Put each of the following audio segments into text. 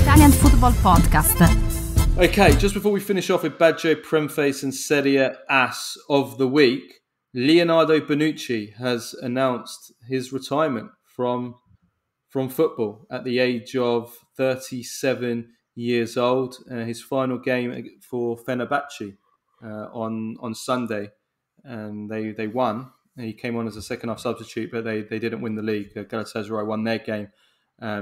Italian Football Podcast. Okay, just before we finish off with Baggio, Premface and Serie Ass of the Week, Leonardo Bonucci has announced his retirement from football at the age of 37 years old. His final game for Fenerbahce on Sunday, and they won. He came on as a second-half substitute, but they didn't win the league. Galatasaray won their game,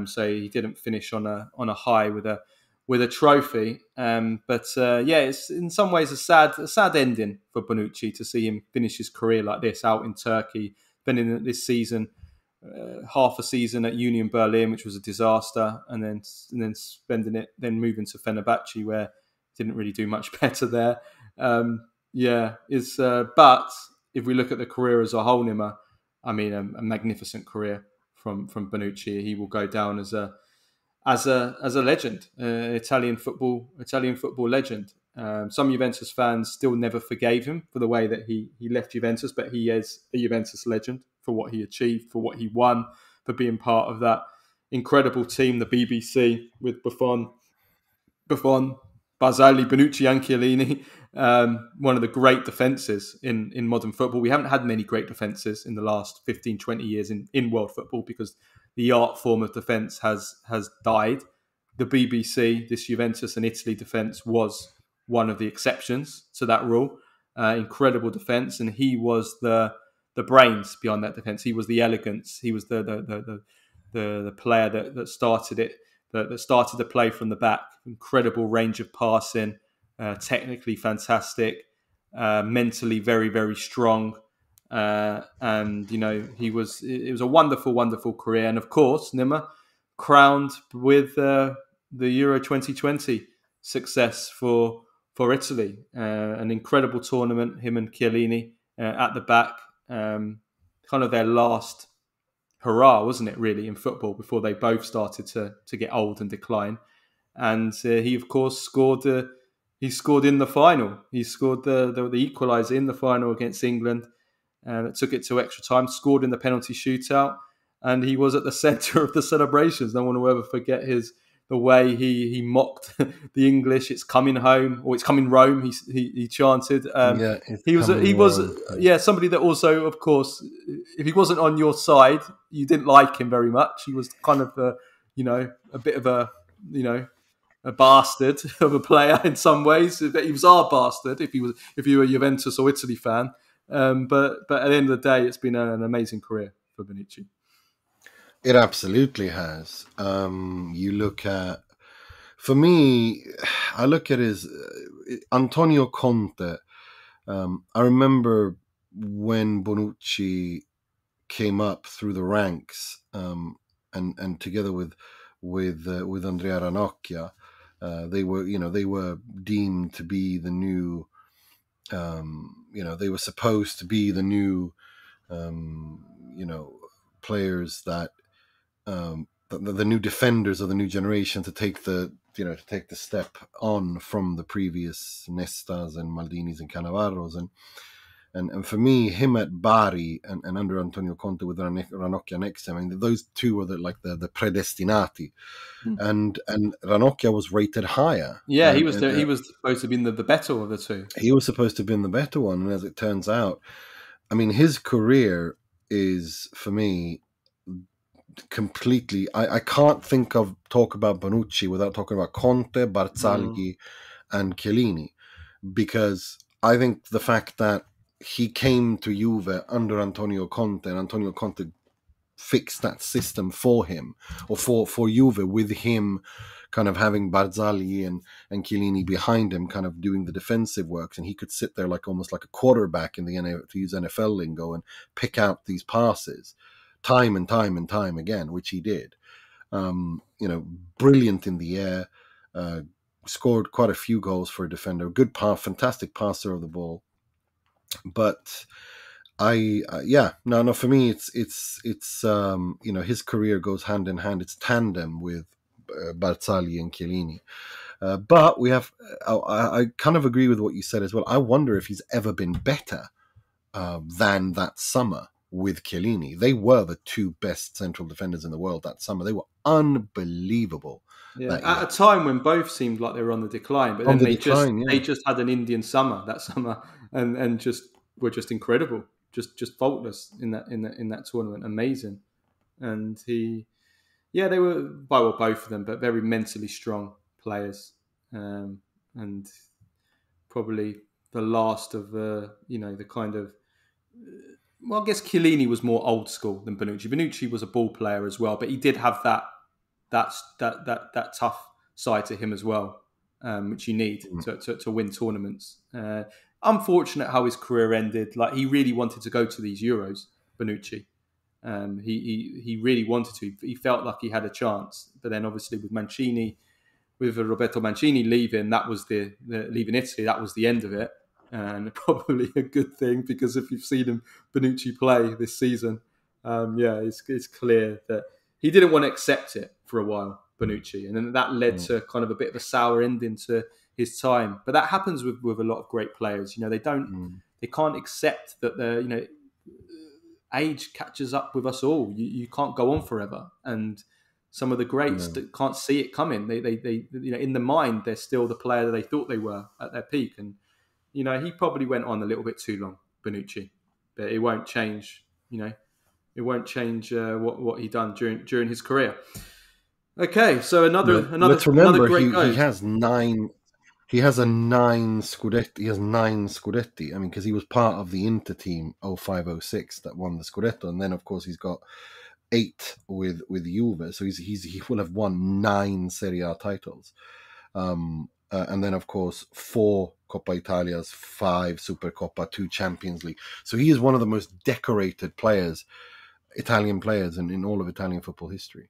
so he didn't finish on a high with a trophy. It's in some ways a sad ending for Bonucci to see him finish his career like this out in Turkey, spending this season. Half a season at Union Berlin, which was a disaster, and then moving to Fenerbahce, where it didn't really do much better there. But if we look at the career as a whole, Nima, I mean, a magnificent career from Bonucci. He will go down as a legend, Italian football legend. Some Juventus fans still never forgave him for the way that he left Juventus, but he is a Juventus legend for what he achieved, for what he won, for being part of that incredible team, the BBC, with Buffon, Barzagli, Bonucci and Chiellini. One of the great defences in modern football. We haven't had many great defences in the last 15, 20 years in world football because the art form of defence has died. The BBC, this Juventus and Italy defence, was one of the exceptions to that rule. Incredible defence, and he was the brains behind that defence. He was the elegance. He was the player that started it, that started the play from the back. Incredible range of passing, technically fantastic, mentally very, very strong. And it was a wonderful, wonderful career. And of course, Nima, crowned with the Euro 2020 success for Italy. An incredible tournament, him and Chiellini at the back. Kind of their last hurrah, wasn't it, really, in football, before they both started to get old and decline. And he, of course, scored in the final. He scored the equaliser in the final against England. It took it to extra time, scored in the penalty shootout, and he was at the centre of the celebrations. No one will ever forget the way he mocked the English. It's coming home, or it's coming Rome. He chanted. He was somebody that also, of course, if he wasn't on your side, you didn't like him very much. He was kind of a bit of a bastard of a player in some ways. He was our bastard if you were a Juventus or Italy fan. But at the end of the day, it's been an amazing career for Bonucci. It absolutely has. You look at, for me, I look at his Antonio Conte. I remember when Bonucci came up through the ranks, and together with Andrea Ranocchia, they were deemed to be the new. They were supposed to be the new, players that. The new defenders of the new generation to take the step on from the previous Nestas and Maldinis and Cannavaros, and for me, him at Bari and under Antonio Conte with Ranocchia next to him, I mean, those two were the predestinati, and Ranocchia was rated higher. Yeah, he was supposed to be the better of the two. He was supposed to have been the better one, and as it turns out, I mean, his career is, for me, completely. I can't talk about Bonucci without talking about Conte, Barzagli, and Chiellini, because I think the fact that he came to Juve under Antonio Conte, and Antonio Conte fixed that system for him, or for Juve, with him kind of having Barzagli and Chiellini behind him, kind of doing the defensive works, and he could sit there almost like a quarterback to use NFL lingo, and pick out these passes time and time again, which he did. Brilliant in the air, scored quite a few goals for a defender, fantastic passer of the ball. But for me, it's his career goes hand in hand. It's tandem with Barzagli and Chiellini. But we have, I kind of agree with what you said as well. I wonder if he's ever been better than that summer with Chiellini. They were the two best central defenders in the world that summer. They were unbelievable that year. At a time when both seemed like they were on the decline, but On then the decline, they just had an Indian summer that summer, and just were just incredible, just faultless in that tournament, amazing. And they were both of them, but very mentally strong players, and probably the last of the kind of. Well, I guess Chiellini was more old school than Bonucci. Bonucci was a ball player as well, but he did have that tough side to him as well, which you need to win tournaments. Unfortunate how his career ended. Like, he really wanted to go to these Euros, Bonucci. He really wanted to. He felt like he had a chance, but then obviously with Roberto Mancini leaving, that was leaving Italy. That was the end of it, and probably a good thing, because if you've seen Bonucci play this season, it's clear that he didn't want to accept it for a while, Bonucci, and then that led to kind of a bit of a sour ending to his time. But that happens with a lot of great players. They can't accept that age catches up with us all. You can't go on forever, and some of the greats that can't see it coming. They in the mind, they're still the player that they thought they were at their peak, and he probably went on a little bit too long, Bonucci, but it won't change. It won't change what he done during his career. Okay, so let's remember, great guy. He has 9. He has 9 Scudetti. He has 9 Scudetti. I mean, because he was part of the Inter team 05-06 that won the Scudetto, and then of course he's got 8 with Juve. So he will have won 9 Serie A titles, and then of course 4 Coppa Italias, 5 Supercoppa, 2 Champions League. So he is one of the most decorated Italian players in all of Italian football history.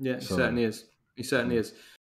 Yeah, he certainly is. He certainly is.